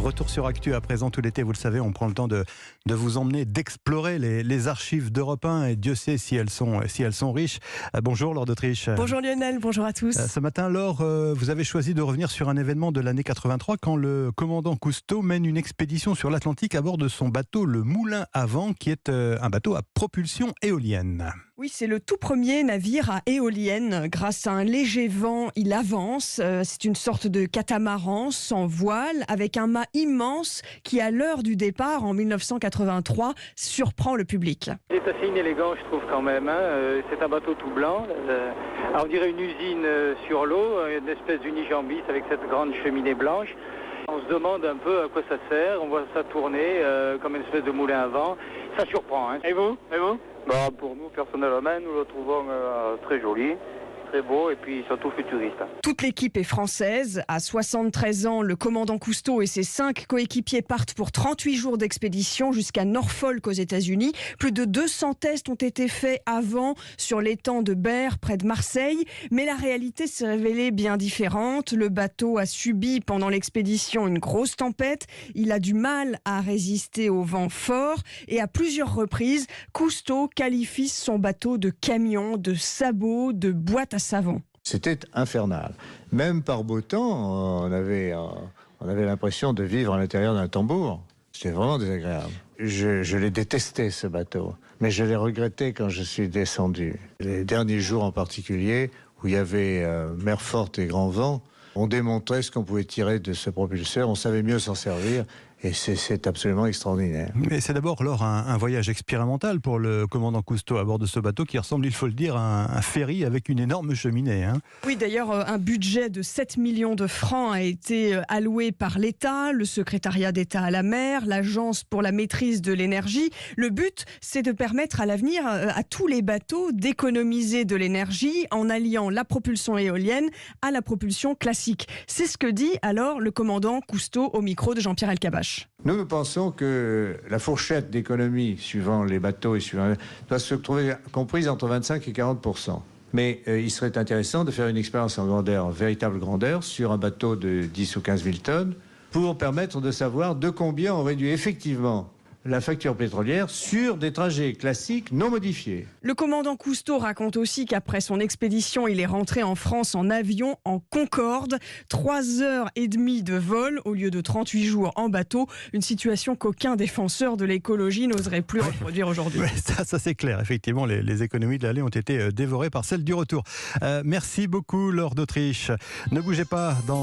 Retour sur Actu à présent, tout l'été, vous le savez, on prend le temps de vous emmener, d'explorer les archives d'Europe 1 et Dieu sait si elles sont riches. Bonjour Laure d'Autriche. Bonjour Lionel, bonjour à tous. Ce matin, Laure, vous avez choisi de revenir sur un événement de l'année 83 quand le commandant Cousteau mène une expédition sur l'Atlantique à bord de son bateau, le Moulin à Vent, qui est un bateau à propulsion éolienne. Oui, c'est le tout premier navire à éolienne. Grâce à un léger vent, il avance. C'est une sorte de catamaran sans voile, avec un mât immense qui, à l'heure du départ, en 1983, surprend le public. Il est assez inélégant, je trouve, quand même. C'est un bateau tout blanc. On dirait une usine sur l'eau, une espèce d'unijambiste avec cette grande cheminée blanche. On se demande un peu à quoi ça sert. On voit ça tourner comme une espèce de moulin à vent. Ça surprend. Et vous Pour nous, personnellement, nous le trouvons très joli, très beau et puis surtout futuriste. Toute l'équipe est française. À 73 ans, le commandant Cousteau et ses 5 coéquipiers partent pour 38 jours d'expédition jusqu'à Norfolk aux États-Unis. Plus de 200 tests ont été faits avant sur l'étang de Berre, près de Marseille. Mais la réalité s'est révélée bien différente. Le bateau a subi pendant l'expédition une grosse tempête. Il a du mal à résister au vent fort. Et à plusieurs reprises, Cousteau qualifie son bateau de camion, de sabot, de boîte à savon. C'était infernal. Même par beau temps, on avait l'impression de vivre à l'intérieur d'un tambour. C'était vraiment désagréable. Je l'ai détesté, ce bateau, mais je l'ai regretté quand je suis descendu. Les derniers jours en particulier, où il y avait mer forte et grand vent, on démontrait ce qu'on pouvait tirer de ce propulseur, on savait mieux s'en servir. Et c'est absolument extraordinaire. Mais c'est d'abord, Laure, un voyage expérimental pour le commandant Cousteau à bord de ce bateau qui ressemble, il faut le dire, à un ferry avec une énorme cheminée. Oui, d'ailleurs, un budget de 7 millions de francs a été alloué par l'État, le secrétariat d'État à la mer, l'Agence pour la maîtrise de l'énergie. Le but, c'est de permettre à l'avenir à tous les bateaux d'économiser de l'énergie en alliant la propulsion éolienne à la propulsion classique. C'est ce que dit alors le commandant Cousteau au micro de Jean-Pierre Elkabbach. Nous pensons que la fourchette d'économie, suivant les bateaux et suivant, doit se trouver comprise entre 25 et 40%. Mais il serait intéressant de faire une expérience en grandeur, en véritable grandeur, sur un bateau de 10 ou 15 000 tonnes, pour permettre de savoir de combien on réduit effectivement la facture pétrolière sur des trajets classiques non modifiés. Le commandant Cousteau raconte aussi qu'après son expédition, il est rentré en France en avion, en Concorde. 3h30 de vol au lieu de 38 jours en bateau. Une situation qu'aucun défenseur de l'écologie n'oserait plus reproduire aujourd'hui. Oui, ça c'est clair. Effectivement, les économies de l'aller ont été dévorées par celles du retour. Merci beaucoup, Laure d'Autriche. Ne bougez pas.